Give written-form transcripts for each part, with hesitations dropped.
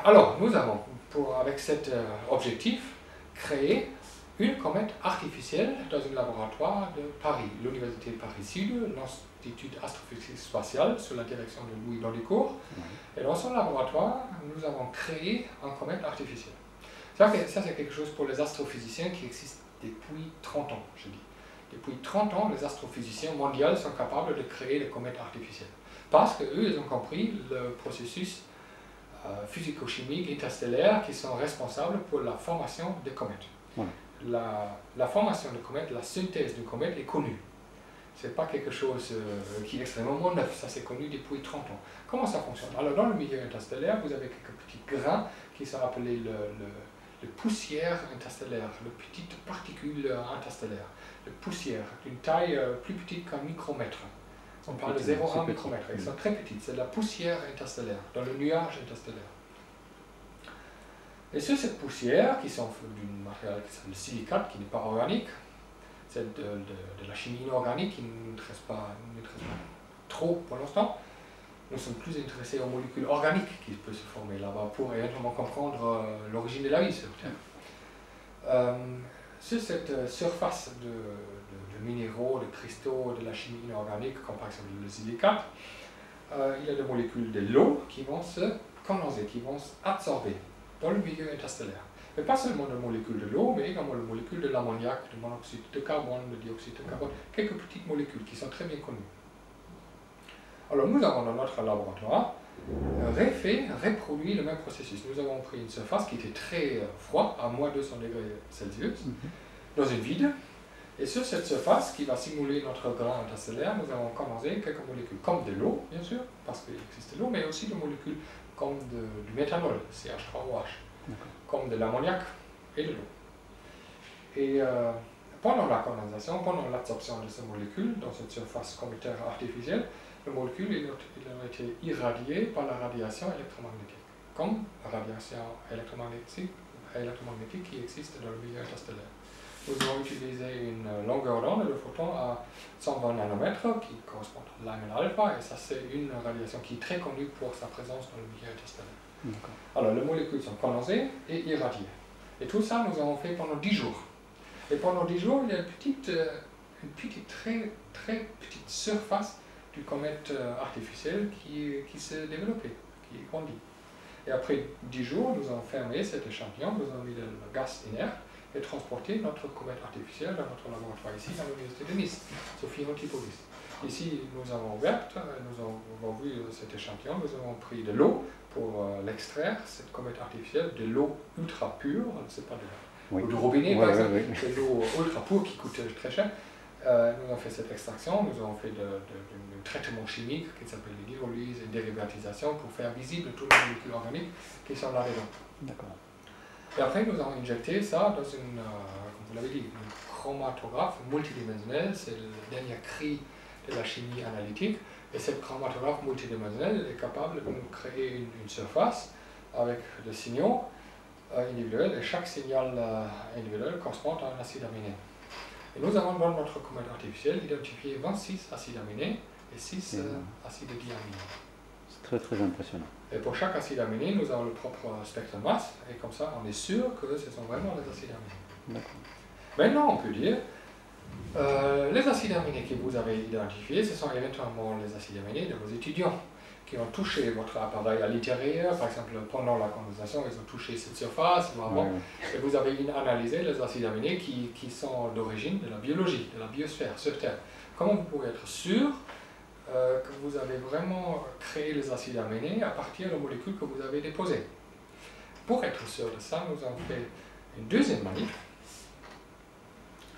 Alors, nous avons, avec cet objectif, créé une comète artificielle dans un laboratoire de Paris, l'Université Paris-Sud, l'Institut astrophysique spatiale sous la direction de Louis Londicourt. Et dans son laboratoire, nous avons créé une comète artificielle. Ça c'est quelque chose pour les astrophysiciens qui existe depuis 30 ans, je dis. Depuis 30 ans, les astrophysiciens mondiaux sont capables de créer des comètes artificielles. Parce qu'eux, ils ont compris le processus physico-chimique interstellaire qui sont responsables pour la formation des comètes. Voilà. La formation de comètes, la synthèse de comètes est connue. Ce n'est pas quelque chose qui est extrêmement neuf, ça c'est connu depuis 30 ans. Comment ça fonctionne? Alors dans le milieu interstellaire, vous avez quelques petits grains qui sont appelés le poussière interstellaire, les petites particules interstellaires. Le poussière, d'une taille plus petite qu'un micromètre. On parle de 0,1 micromètre, ils sont très petites, c'est la poussière interstellaire, dans le nuage interstellaire. Et sur cette poussière, qui sont d'un matériel qui s'appelle le silicate, qui n'est pas organique, c'est de la chimie inorganique qui ne nous intéresse pas trop pour l'instant. Nous sommes plus intéressés aux molécules organiques qui peuvent se former là-bas pour éventuellement comprendre l'origine de la vie sur Terre. Sur cette surface de minéraux, de cristaux, de la chimie inorganique, comme par exemple le silicate, il y a des molécules de l'eau qui vont se condenser, qui vont s'absorber dans le milieu interstellaire. Mais pas seulement des molécules de l'eau, mais également les molécules de l'ammoniac, du monoxyde de carbone, du dioxyde de carbone, quelques petites molécules qui sont très bien connues. Alors nous avons dans notre laboratoire reproduit le même processus. Nous avons pris une surface qui était très froide, à moins 200 degrés Celsius, dans une vide. Et sur cette surface qui va simuler notre grain interstellaire, nous avons condensé quelques molécules comme de l'eau, bien sûr, parce qu'il existe de l'eau, mais aussi des molécules comme du méthanol, CH3OH, comme de l'ammoniac et de l'eau. Et pendant la condensation, pendant l'absorption de ces molécules dans cette surface communautaire artificielle, les molécules ont été irradiées par la radiation électromagnétique, comme la radiation électromagnétique qui existe dans le milieu interstellaire. Nous avons utilisé une longueur d'onde de photon à 120 nanomètres qui correspond à Lyman alpha, et ça c'est une radiation qui est très connue pour sa présence dans le milieu interstellaire. Alors les molécules sont condensées et irradiées. Et tout ça nous avons fait pendant 10 jours. Et pendant 10 jours, il y a une petite, très petite surface du comète artificielle qui s'est développée, qui grandit. Et après 10 jours, nous avons fermé cet échantillon, nous avons mis le gaz inerte et transporté notre comète artificielle dans notre laboratoire ici, à l'université de Nice, Sophie Antipolis. Ici, nous avons ouvert, nous avons vu cet échantillon, nous avons pris de l'eau pour l'extraire, cette comète artificielle, de l'eau ultra pure, ce n'est pas de l'eau de robinet par exemple, c'est de l'eau ultra pure qui coûte très cher. Nous avons fait cette extraction, nous avons fait un traitement chimique qui s'appelle l'hydrolyse et dérivatisation pour faire visible toutes les molécules organiques qui sont là-dedans. D'accord. Et après, nous avons injecté ça dans une, comme vous l'avez dit, une chromatographe multidimensionnelle, c'est le dernier cri de la chimie analytique. Et cette chromatographe multidimensionnelle est capable de nous créer une surface avec des signaux individuels, et chaque signal individuel correspond à un acide aminé. Et nous avons dans notre comète artificielle identifié 26 acides aminés et 6 acides diaminés. C'est très très impressionnant. Et pour chaque acide aminé, nous avons le propre spectre de masse, et comme ça, on est sûr que ce sont vraiment les acides aminés. Maintenant, on peut dire, les acides aminés que vous avez identifiés, ce sont éventuellement les acides aminés de vos étudiants qui ont touché votre appareil à l'intérieur, par exemple pendant la condensation, ils ont touché cette surface, et vous avez analysé les acides aminés qui sont d'origine de la biologie, de la biosphère sur Terre. Comment vous pouvez être sûr que vous avez vraiment créé les acides aminés à partir de molécules que vous avez déposées? Pour être sûr de ça, nous avons fait une deuxième manip.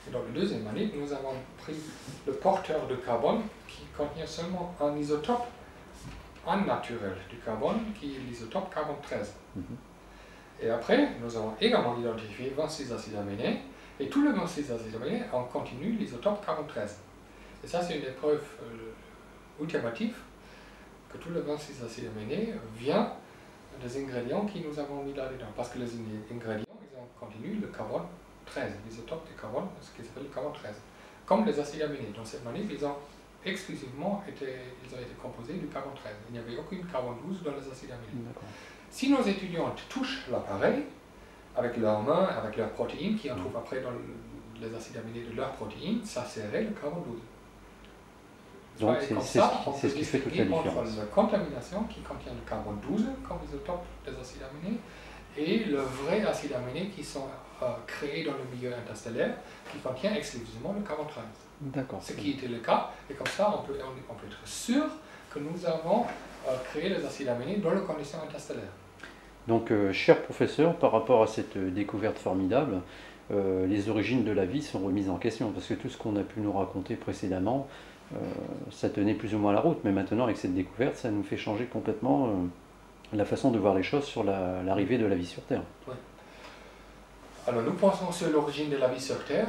Et dans la deuxième manip, nous avons pris le porteur de carbone qui contient seulement un isotope naturel du carbone, qui est l'isotope carbone 13. Et après, nous avons également identifié 26 acides aminés, et tous les 26 acides aminés en continu l'isotope carbone 13. Et ça, c'est une épreuve ultimative que tous les 26 acides aminés viennent des ingrédients que nous avons mis là-dedans. Parce que les ingrédients, ils ont contenu le carbone 13, l'isotope de carbone, ce qui s'appelle le carbone 13. Comme les acides aminés. Dans cette manip, ils ont exclusivement ils ont été composés du carbone 13. Il n'y avait aucune carbone 12 dans les acides aminés. Si nos étudiantes touchent l'appareil, avec leurs mains, avec leurs protéines, qui en trouvent après dans les acides aminés de leurs protéines, ça serait le carbone 12. Donc c'est ce qui fait toute la différence. Entre la contamination qui contient le carbone 12 comme isotope des acides aminés et le vrai acide aminé qui sont créés dans le milieu interstellaire qui contient exclusivement le carbone 13. D'accord. Ce qui était le cas, et comme ça on peut être sûr que nous avons créé les acides aminés dans les conditions interstellaires. Donc, cher professeur, par rapport à cette découverte formidable, les origines de la vie sont remises en question, parce que tout ce qu'on a pu nous raconter précédemment, ça tenait plus ou moins la route, mais maintenant avec cette découverte, ça nous fait changer complètement la façon de voir les choses sur l'arrivée de la vie sur Terre. Oui. Alors nous pensons sur l'origine de la vie sur Terre,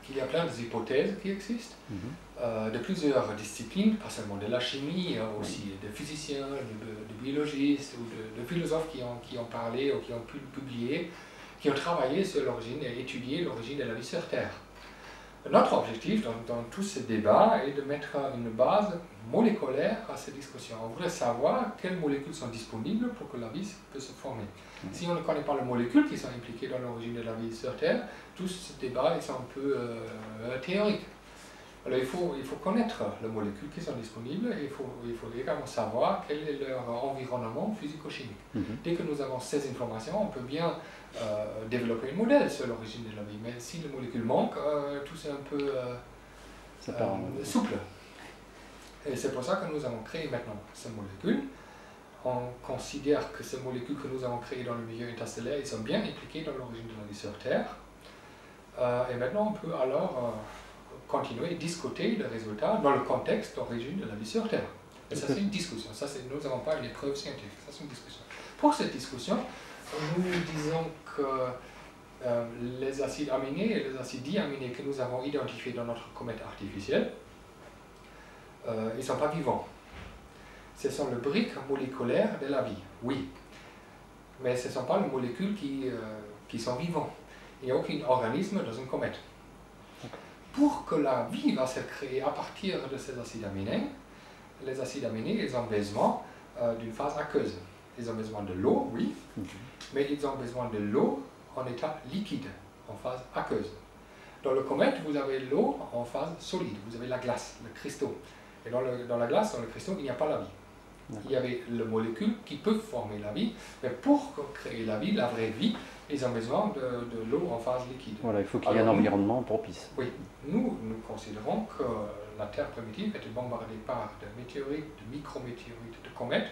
qu'il y a plein d'hypothèses qui existent, de plusieurs disciplines, pas seulement de la chimie, aussi de physiciens, de biologistes ou de philosophes qui ont parlé ou qui ont pu publier, qui ont travaillé sur l'origine et étudié l'origine de la vie sur Terre. Notre objectif dans tous ces débats est de mettre une base moléculaire à ces discussions. On voudrait savoir quelles molécules sont disponibles pour que la vie puisse se former. Si on ne connaît pas les molécules qui sont impliquées dans l'origine de la vie sur Terre, tous ces débats sont un peu théoriques. Alors il faut connaître les molécules qui sont disponibles et il faut également savoir quel est leur environnement physico-chimique. Dès que nous avons ces informations, on peut bien développer un modèle sur l'origine de la vie. Mais si les molécules manquent, tout c'est un peu souple. Et c'est pour ça que nous avons créé maintenant ces molécules. On considère que ces molécules que nous avons créées dans le milieu interstellaire, ils sont bien impliquées dans l'origine de la vie sur Terre. Et maintenant, on peut alors continuer à discuter les résultats dans le contexte d'origine de la vie sur Terre. Et ça, c'est une discussion. Ça, nous n'avons pas une preuve scientifique. Ça, c'est une discussion. Pour cette discussion, nous disons que les acides aminés et les acides diaminés que nous avons identifiés dans notre comète artificielle, ils ne sont pas vivants. Ce sont les briques moléculaires de la vie, oui. Mais ce ne sont pas les molécules qui sont vivantes. Il n'y a aucun organisme dans une comète. Pour que la vie va se créer à partir de ces acides aminés, les acides aminés, ils ont besoin d'une phase aqueuse. Ils ont besoin de l'eau, oui, mais ils ont besoin de l'eau en état liquide, en phase aqueuse. Dans le comète, vous avez l'eau en phase solide, vous avez la glace, le cristaux. Et dans la glace, dans le cristaux, il n'y a pas la vie. Il y avait les molécules qui peuvent former la vie, mais pour créer la vie, la vraie vie, ils ont besoin de l'eau en phase liquide. Voilà, il faut qu'il y ait un environnement propice. Oui, nous considérons que la Terre primitive était bombardée par des météorites, de micrométéorites, de comètes.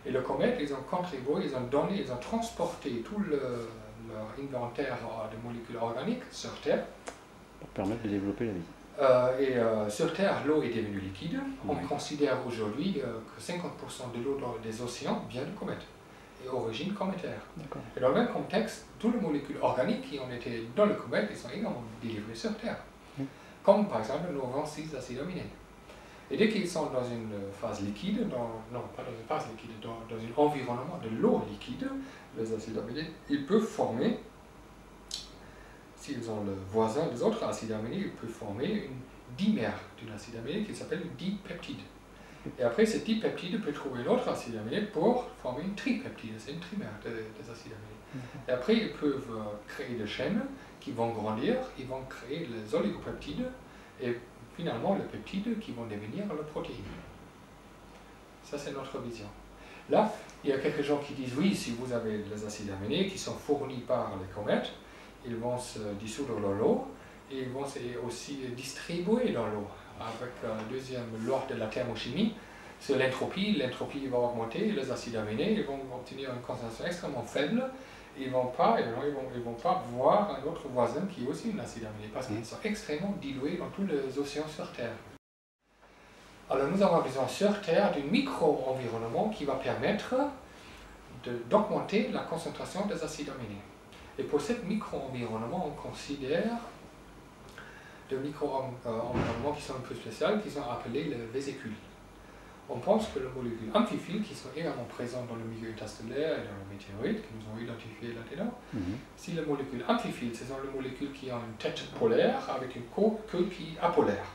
Et les comètes, ils ont contribué, ils ont transporté tout leur inventaire de molécules organiques sur Terre. Pour permettre de développer la vie. Sur Terre, l'eau est devenue liquide. On considère aujourd'hui que 50% de l'eau des océans vient de comètes et origine cométaire. Et dans le même contexte, toutes les molécules organiques qui ont été dans le comète, ils sont également délivrées sur Terre. Comme par exemple nos 26 acides aminés. Et dès qu'ils sont dans une phase liquide, non pas dans une phase liquide, dans un environnement de l'eau liquide, les acides aminés, ils peuvent former, s'ils ont le voisin des autres acides aminés, ils peuvent former une dimère d'un acide aminé qui s'appelle une dipeptide. Et après, ce dipeptide peut trouver un autre acide aminé pour former une tripeptide, c'est une trimère des acides aminés. Et après, ils peuvent créer des chaînes qui vont grandir, ils vont créer les oligopeptides et finalement les peptides qui vont devenir les protéines. Ça, c'est notre vision. Là, il y a quelques gens qui disent oui, si vous avez les acides aminés qui sont fournis par les comètes, ils vont se dissoudre dans l'eau et ils vont aussi distribuer dans l'eau. Avec la deuxième loi de la thermochimie, c'est l'entropie. L'entropie va augmenter et les acides aminés ils vont obtenir une concentration extrêmement faible. Ils ne vont pas voir un autre voisin qui est aussi un acide aminé parce qu'ils sont extrêmement dilués dans tous les océans sur Terre. Alors nous avons besoin sur Terre d'un micro-environnement qui va permettre d'augmenter la concentration des acides aminés. Et pour ce micro-environnement, on considère des micro-environnements qui sont un peu spéciaux, qui sont appelés les vésicules. On pense que les molécules amphiphiles, qui sont également présentes dans le milieu interstellaire et dans les météorites, que nous avons identifiées là-dedans, si les molécules amphiphiles, ce sont les molécules qui ont une tête polaire avec une queue qui est apolaire.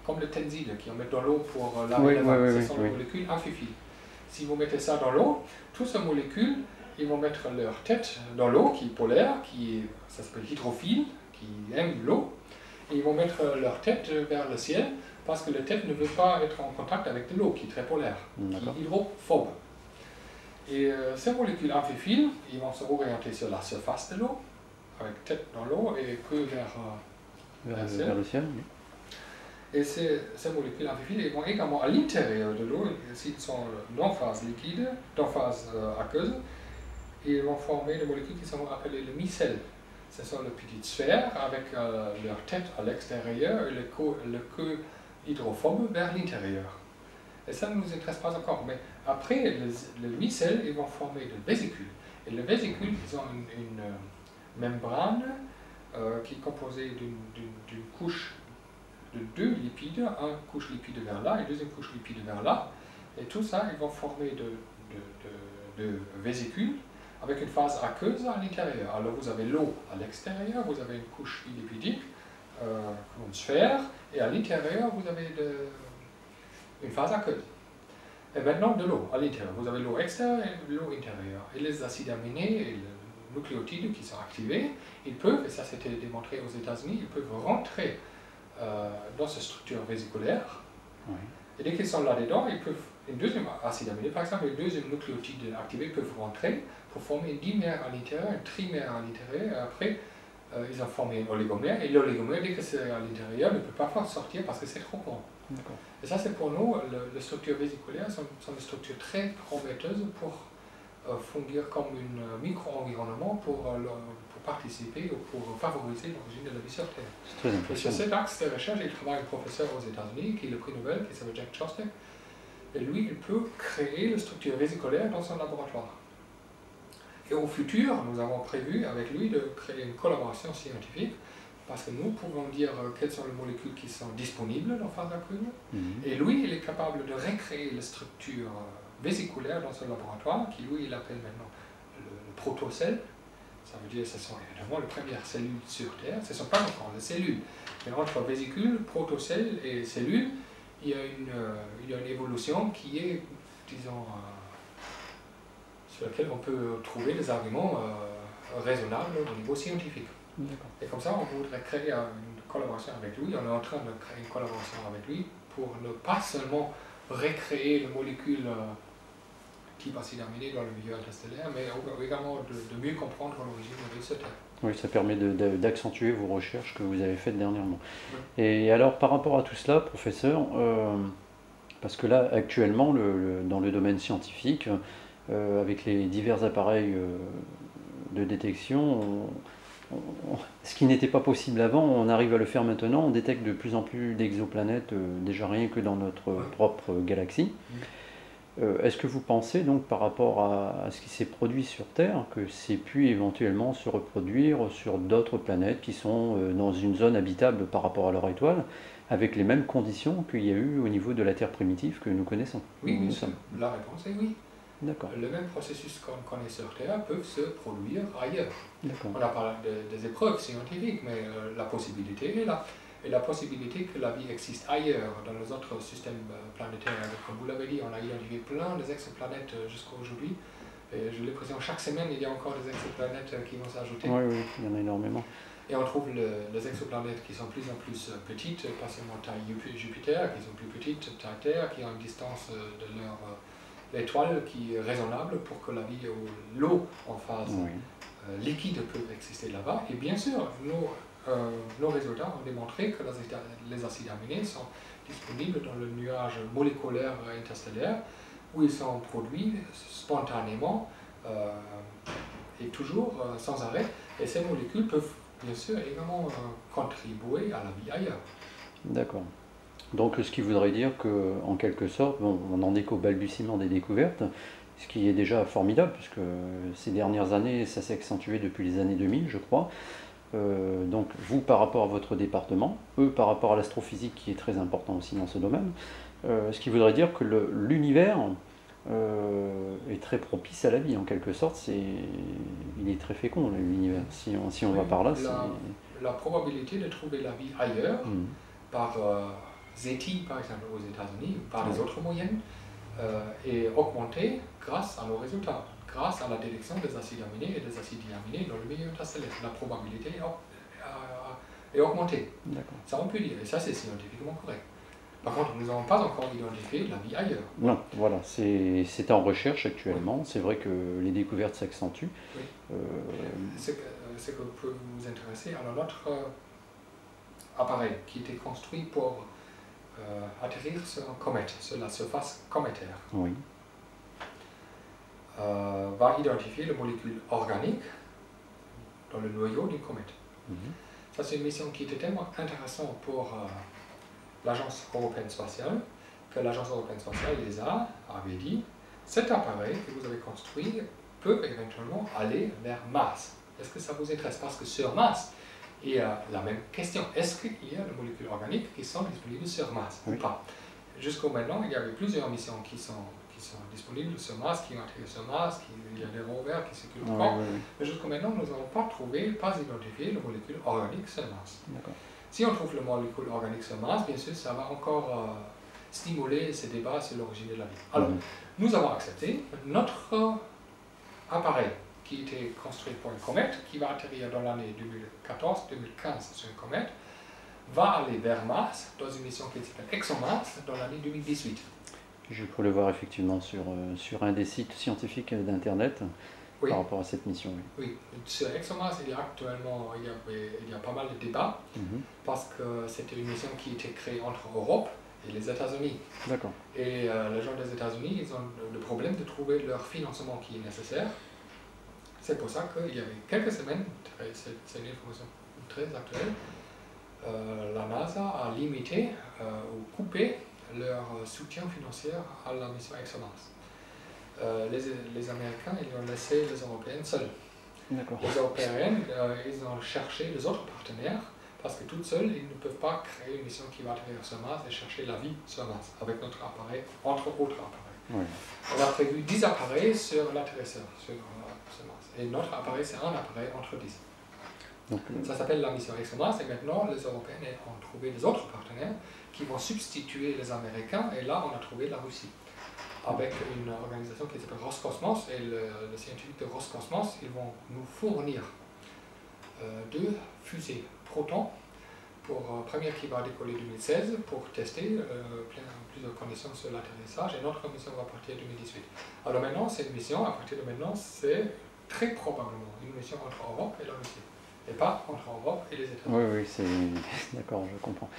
comme le tenzide qu'on met dans l'eau pour laver Oui, les oui, mains. oui, Ce oui, sont oui. les molécules amphiphiles. Si vous mettez ça dans l'eau, toutes ces molécules, ils vont mettre leur tête dans l'eau, qui est polaire, ça s'appelle hydrophile, qui aime l'eau, et ils vont mettre leur tête vers le ciel, parce que la tête ne veut pas être en contact avec de l'eau, qui est très polaire, qui est hydrophobe. Et ces molécules amphiphiles, ils vont se orienter sur la surface de l'eau, avec tête dans l'eau et queue vers le ciel. Oui. Et ces molécules amphiphiles ils vont également à l'intérieur de l'eau, s'ils sont dans phase liquide, dans phase aqueuse, et ils vont former des molécules qui sont appelées le micelle. Ce sont les petites sphères avec leur tête à l'extérieur et le queue hydrophobe vers l'intérieur. Et ça ne nous intéresse pas encore, mais après le micelle, ils vont former des vésicules. Et les vésicules, ils ont une membrane qui est composée d'une couche de 2 lipides, une couche lipide vers là et une deuxième couche lipide vers là. Et tout ça, ils vont former de vésicules avec une phase aqueuse à l'intérieur. Alors vous avez l'eau à l'extérieur, vous avez une couche lipidique, une sphère, et à l'intérieur, vous avez une phase aqueuse. Et maintenant de l'eau à l'intérieur. Vous avez l'eau extérieure et l'eau intérieure. Et les acides aminés et les nucléotides qui sont activés, ils peuvent, et ça c'était démontré aux États-Unis, ils peuvent rentrer dans ces structures vésiculaires. Oui. Et dès qu'ils sont là-dedans, ils peuvent, une deuxième acide aminé par exemple, et deuxième nucléotide activé peuvent rentrer pour former une dimère à l'intérieur, une trimère à l'intérieur, et après ils ont formé un oligomère, et l'oligomère, dès que c'est à l'intérieur, ne peut pas sortir parce que c'est trop grand. Et ça c'est pour nous, les structures vésiculaires sont des structures très prometteuses pour fournir comme un micro-environnement pour participer ou pour favoriser l'origine de la vie sur Terre. Et sur cet axe de recherche, il travaille un professeur aux États-Unis qui est le prix Nobel, qui s'appelle Jack Szostak. Et lui, il peut créer les structures vésiculaires dans son laboratoire. Et au futur, nous avons prévu avec lui de créer une collaboration scientifique parce que nous pouvons dire quelles sont les molécules qui sont disponibles dans phase aqueuse. Et lui, il est capable de recréer les structures vésiculaires dans son laboratoire, qui lui, il appelle maintenant le protocelle. Ça veut dire que ce sont évidemment les premières cellules sur Terre. Ce ne sont pas encore les cellules. Mais entre vésicules, protocelles et cellules, il y a une évolution qui est, disons, sur laquelle on peut trouver des arguments raisonnables au niveau scientifique. Et comme ça, on voudrait créer une collaboration avec lui. On est en train de créer une collaboration avec lui pour ne pas seulement recréer les molécules type acide aminé dans le milieu interstellaire, mais également de mieux comprendre l'origine de la vie sur Terre. Oui, ça permet d'accentuer vos recherches que vous avez faites dernièrement. Oui. Et alors, par rapport à tout cela, professeur, parce que là, actuellement, dans le domaine scientifique, avec les divers appareils de détection, ce qui n'était pas possible avant, on arrive à le faire maintenant. On détecte de plus en plus d'exoplanètes, déjà rien que dans notre propre galaxie. Est-ce que vous pensez donc par rapport à ce qui s'est produit sur Terre que c'est pu éventuellement se reproduire sur d'autres planètes qui sont dans une zone habitable par rapport à leur étoile, avec les mêmes conditions qu'il y a eu au niveau de la Terre primitive que nous connaissons? Oui, bien sûr. La réponse est oui. D'accord. Le même processus qu'on connaît sur Terre peut se produire ailleurs. On a parlé des épreuves scientifiques, mais la possibilité est là. Et la possibilité que la vie existe ailleurs, dans les autres systèmes planétaires. Comme vous l'avez dit, on a identifié plein d'exoplanètes jusqu'à aujourd'hui. Et je l'ai l'impression chaque semaine, il y a encore des exoplanètes qui vont s'ajouter. Oui, oui, il y en a énormément. Et on trouve les exoplanètes qui sont de plus en plus petites, pas seulement taille Jupiter, qui sont plus petites, taille Terre, qui ont une distance de leur étoile qui est raisonnable pour que la vie ou l'eau en phase liquide peut exister là-bas. Et bien sûr, nos résultats ont démontré que les acides aminés sont disponibles dans le nuage moléculaire interstellaire où ils sont produits spontanément et toujours sans arrêt. Et ces molécules peuvent bien sûr également contribuer à la vie ailleurs. D'accord. Donc ce qui voudrait dire qu'en quelque sorte, bon, on n'en est qu'au balbutiement des découvertes, ce qui est déjà formidable, puisque ces dernières années, ça s'est accentué depuis les années 2000, je crois. Donc vous par rapport à votre département, eux par rapport à l'astrophysique qui est très important aussi dans ce domaine, ce qui voudrait dire que l'univers est très propice à la vie en quelque sorte, il est très fécond l'univers, si on va par là. La probabilité de trouver la vie ailleurs par ZT par exemple aux États-Unis, ou par les autres moyennes, est augmentée grâce à nos résultats, grâce à la détection des acides aminés et des acides diaminés dans le milieu interstellaire. La probabilité est augmentée. Ça on peut dire, et ça c'est scientifiquement correct. Par contre, nous n'avons pas encore identifié la vie ailleurs. Non, voilà, c'est en recherche actuellement. Oui. C'est vrai que les découvertes s'accentuent. Oui. Ce que peut vous intéresser, alors notre appareil qui était construit pour atterrir sur une comète, sur la surface cométaire, oui. Va identifier les molécules organiques dans le noyau d'une comète. Ça, c'est une mission qui était tellement intéressante pour l'Agence européenne spatiale, que l'Agence européenne spatiale, l'ESA, avait dit cet appareil que vous avez construit peut éventuellement aller vers Mars. Est-ce que ça vous intéresse? Parce que sur Mars, il y a la même question. Est-ce qu'il y a des molécules organiques qui sont disponibles sur Mars ou pas? Jusqu'au maintenant, il y avait plusieurs missions qui sont disponibles sur Mars, qui ont atterri sur Mars, il y a des rovers qui circulent encore. Mais jusqu'au maintenant, nous n'avons pas identifié les molécules organiques sur Mars. Si on trouve les molécules organiques sur Mars, bien sûr, ça va encore stimuler ces débats sur l'origine de la vie. Alors, nous avons accepté notre appareil qui était construit pour une comète, qui va atterrir dans l'année 2014-2015 sur une comète, va aller vers Mars dans une mission qui s'appelle ExoMars dans l'année 2018. Je peux le voir effectivement sur un des sites scientifiques d'Internet. Oui. Par rapport à cette mission. Oui, sur ExoMars, il y a actuellement il y a pas mal de débats parce que c'était une mission qui était créée entre l'Europe et les États-Unis. D'accord. Et les gens des États-Unis, ils ont le problème de trouver leur financement qui est nécessaire. C'est pour ça qu'il y avait quelques semaines, c'est une information très actuelle, la NASA a limité ou coupé leur soutien financier à la mission ExoMars. Les Américains, ils ont laissé les Européens seuls. Les Européens, ils ont cherché les autres partenaires parce que toutes seules, ils ne peuvent pas créer une mission qui va atterrir sur Mars et chercher la vie sur Mars avec notre appareil, entre autres appareils. On a prévu 10 appareils sur l'atterrisseur sur Mars. Et notre appareil, c'est un appareil entre 10. Ça s'appelle la mission ExoMars et maintenant, les Européens ont trouvé des autres partenaires qui vont substituer les Américains et là, on a trouvé la Russie. Avec une organisation qui s'appelle Roscosmos et les scientifiques de Roscosmos, ils vont nous fournir 2 fusées Proton, première qui va décoller en 2016 pour tester plusieurs conditions sur l'atterrissage et notre mission va partir en 2018. Alors maintenant, cette mission, à partir de maintenant, c'est très probablement une mission entre Europe et la Russie. Et pas entre Europe et les États-Unis. Oui, c'est d'accord, je comprends.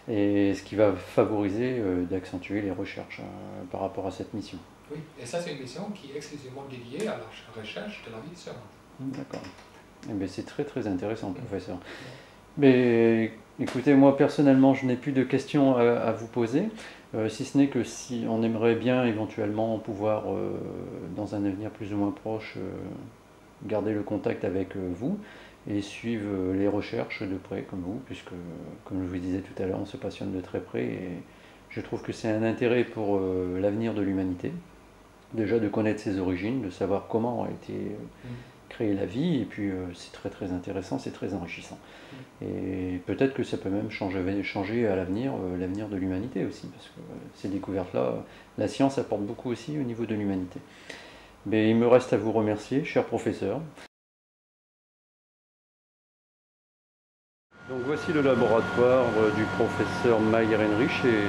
Et ce qui va favoriser d'accentuer les recherches par rapport à cette mission. Oui, et ça c'est une mission qui est exclusivement dédiée à la recherche de la vie sur Mars. D'accord. Eh bien, c'est très très intéressant, professeur. Mais écoutez, moi personnellement, je n'ai plus de questions à vous poser, si ce n'est que si on aimerait bien éventuellement pouvoir, dans un avenir plus ou moins proche, garder le contact avec vous et suivre les recherches de près comme vous, puisque, comme je vous disais tout à l'heure, on se passionne de très près et je trouve que c'est un intérêt pour l'avenir de l'humanité, déjà de connaître ses origines, de savoir comment a été créée la vie, et puis c'est très très intéressant, c'est très enrichissant. Et peut-être que ça peut même changer à l'avenir l'avenir de l'humanité aussi, parce que ces découvertes-là, la science apporte beaucoup aussi au niveau de l'humanité. Mais il me reste à vous remercier, cher professeur. Donc voici le laboratoire du professeur Mayer-Henrich et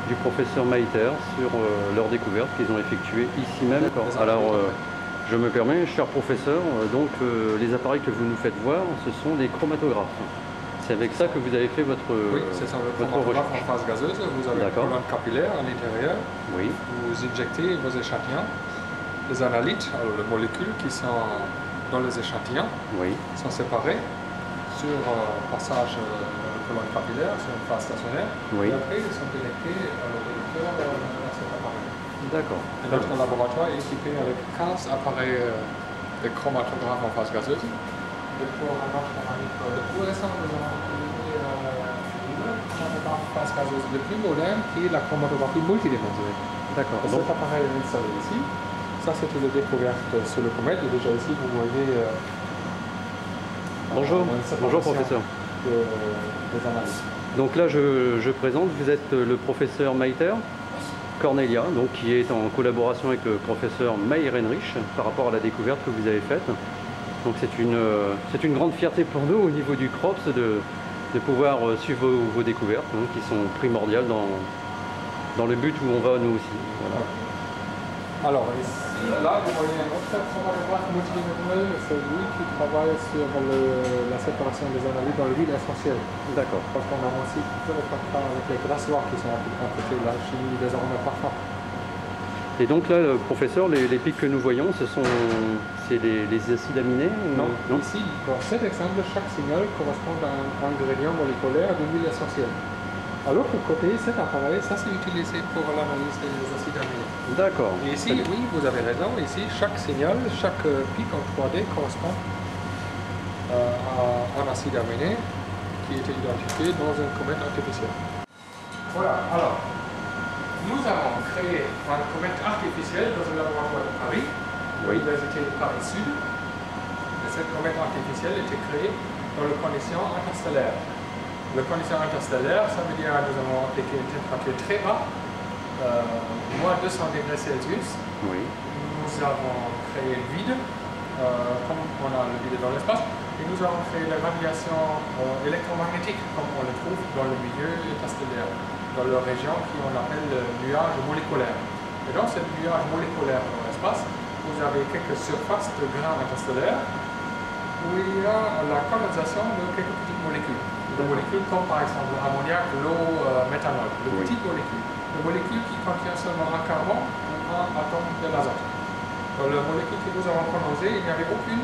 du professeur Maiter sur leurs découvertes qu'ils ont effectuées ici même. Alors, je me permets, cher professeur, donc les appareils que vous nous faites voir, ce sont des chromatographes. C'est avec ça que vous avez fait votre recherche. Oui, c'est ça, le chromatographe en phase gazeuse. Vous avez une colonne capillaire à l'intérieur. Oui. Vous injectez vos échantillons. Les analytes, alors les molécules qui sont dans les échantillons, sont séparées sur passage de la colonne capillaire, sur une phase stationnaire. Et après, ils sont connectés au détecteur de cet appareil. D'accord. Notre laboratoire est équipé avec 15 appareils de chromatographes en phase gazeuse. Et pour notre analyse le plus récent, nous avons utilisé le chromatographe en phase gazeuse le plus moderne qui est la chromatographie multidimensionnelle. D'accord. Cet appareil est installé ici. Ça, c'était la découverte sur le comète. Et déjà ici, vous voyez. Bonjour, bonjour professeur. Des analyses. Donc là, je présente, vous êtes le professeur Maïter Cornelia, donc, qui est en collaboration avec le professeur Meir Heinrich par rapport à la découverte que vous avez faite. Donc c'est une grande fierté pour nous au niveau du CROPS de pouvoir suivre vos découvertes, hein, qui sont primordiales dans le but où on va nous aussi. Voilà. Alors, ici, là, vous voyez un autre chromatographe multidimensionnel, c'est lui qui travaille sur la séparation des analytes dans le vide essentiel. D'accord. Parce qu'on a aussi fait le contrat avec les grassoirs qui sont appliqués la chimie des arômes parfums. Et donc là, le professeur, les pics que nous voyons, c'est les acides aminés Non. Ici, dans cet exemple, chaque signal correspond à un ingrédient moléculaire de l'huile essentielle. À l'autre côté, cet appareil, ça c'est utilisé pour l'analyse des acides aminés. D'accord. Et ici, oui, vous avez raison, ici, chaque signal, chaque pic en 3D correspond à un acide aminé qui était identifié dans une comète artificielle. Voilà, alors, nous avons créé une comète artificielle dans un laboratoire de Paris, l'Université de Paris Sud. Et cette comète artificielle était créée dans les conditions interstellaires. Les conditions interstellaires, ça veut dire que nous avons appliqué une température très basse, moins 200 degrés Celsius. Oui. Nous avons créé le vide, comme on a le vide dans l'espace, et nous avons créé la radiation électromagnétique, comme on le trouve dans le milieu interstellaire, dans la région qu'on appelle le nuage moléculaire. Et dans ce nuage moléculaire dans l'espace, vous avez quelques surfaces de grains interstellaires où il y a la condensation de quelques petites molécules. Des molécules comme par exemple l'ammoniac, l'eau, méthanol, de petites molécules. Des molécules qui contiennent seulement un carbone ou un atome de l'azote. Dans les molécules que nous avons condensées, il n'y avait aucune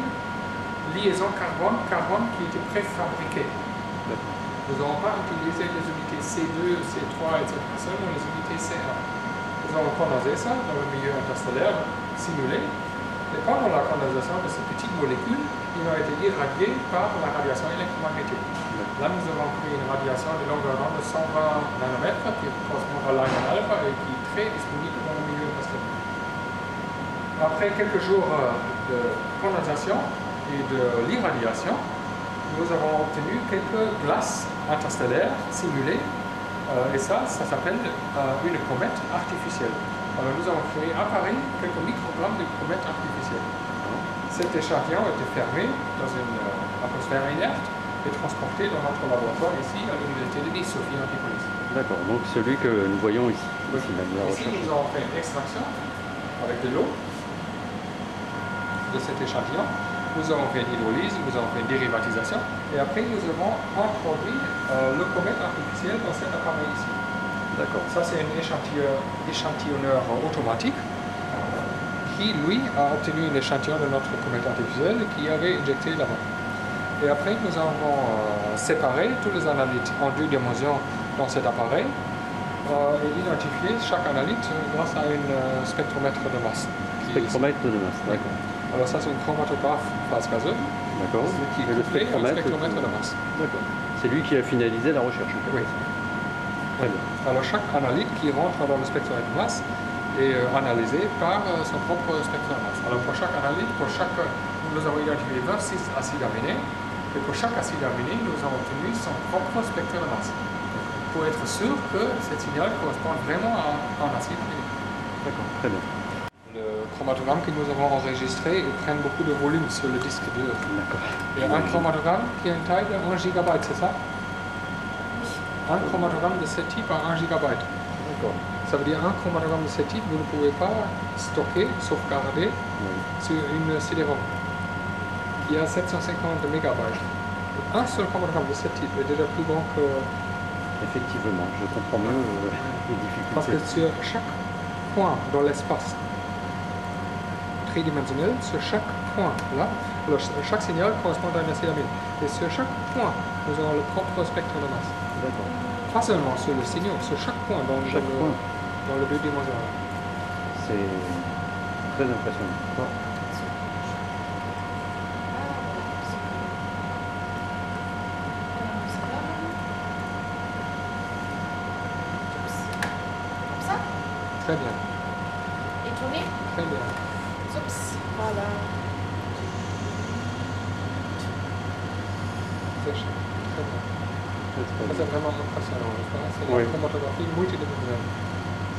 liaison carbone qui était préfabriquée. Nous n'avons pas utilisé les unités C2, C3, etc. seulement les unités C1. Nous avons condensé ça dans le milieu interstellaire, simulé. Et pendant la condensation de ces petites molécules, ils ont été irradiés par la radiation électromagnétique. Là, nous avons pris une radiation de longueur d'onde de 120 nanomètres qui correspond à l'Iron alpha et qui est très disponible dans le milieu interstellaire. Après quelques jours de condensation et de l'irradiation, nous avons obtenu quelques glaces interstellaires simulées et ça s'appelle une comète artificielle. Alors, nous avons créé à Paris quelques microgrammes de comète artificielle. Cet échantillon était fermé dans une atmosphère inerte et transporté dans notre laboratoire ici à l'université de Nice, Sophie Antipolis. D'accord, donc celui que nous voyons ici. Ici, nous avons fait une extraction avec de l'eau de cet échantillon. Nous avons fait une hydrolyse, nous avons fait une dérivatisation et après nous avons introduit le comète artificiel dans cet appareil ici. D'accord. Ça c'est un échantillonneur automatique qui lui a obtenu un échantillon de notre comète artificielle qui avait injecté là-bas. Et après nous avons séparé tous les analytes en 2 dimensions dans cet appareil et identifié chaque analyte grâce à un spectromètre de masse. Spectromètre de masse, d'accord. Alors ça c'est un chromatographe phase gazeuse. D'accord. Qui est couplé à un spectromètre de masse. D'accord. C'est lui qui a finalisé la recherche. Oui. Très bien. Alors chaque analyte qui rentre dans le spectromètre de masse est analysé par son propre spectromètre de masse. Alors pour chaque analyte, nous avons identifié 26 acides aminés et pour chaque acide aminé, nous avons obtenu son propre spectre de masse pour être sûr que ce signal correspond vraiment à un acide aminé. D'accord, très bien. Le chromatogramme que nous avons enregistré prend beaucoup de volume sur le disque dur. D'accord. Il y a un chromatogramme qui a une taille de 1 gigabyte, c'est ça? Un chromatogramme de ce type à 1 gigabyte. D'accord. Ça veut dire un chromatogramme de ce type, vous ne pouvez pas stocker, sauvegarder sur une CD-ROM qui a 750 mégabytes. Un seul chromatographe de ce type est déjà plus grand que... Effectivement, je comprends mieux les difficultés. Parce que sur chaque point dans l'espace tridimensionnel, sur chaque point là, alors chaque signal correspond à un acide amine. Et sur chaque point, nous avons le propre spectre de masse. D'accord. Pas seulement sur le signal, sur chaque point dans le 2 dimensions. C'est très impressionnant. Ouais. Très bien. Et tourner? Très bien. Oups, voilà. Très bien. Ça, c'est vraiment impressionnant. C'est Oui. la chromatographie multidimensionnelle.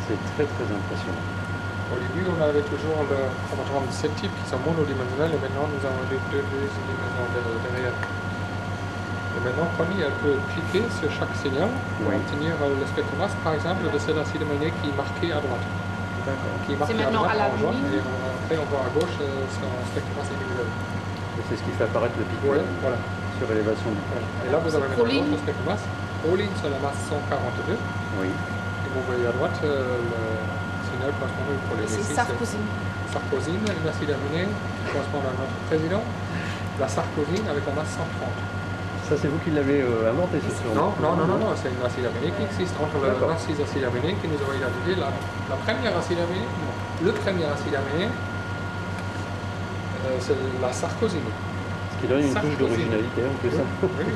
C'est très très impressionnant. Au début, on avait toujours le chromatogramme de 7 types qui sont monodimensionnels et maintenant nous avons les deux dimensions derrière. Et maintenant, Connie, elle peut cliquer sur chaque signal pour Oui. obtenir le spectromas, par exemple, de cet acide aminé qui est marqué à droite. D'accord. Qui est marqué C'est maintenant à la en jaune ligne. et après on voit à gauche son spectromas individuel. Et c'est ce qui fait apparaître le pic Ouais, voilà. sur élévation du Voilà. Et là, vous avez maintenant Proline. l'autre spectromas. Proline sur la masse 142. Oui. Et vous voyez à droite le signal correspondant au proline. C'est Ici, Sarkozy. Sarkozine, une acide aminé qui correspond à notre président. La sarkozine avec la masse 130. Ça, c'est vous qui l'avez inventé, ce surnom? Non, c'est une acide aminé qui existe entre le D'accord. 26 acides aminés qui nous ont identifié la première acide aminé, non, le premier acide aminé, c'est la sarcosine. Ce qui donne une touche Sarkozine. d'originalité en plus. Oui, oui.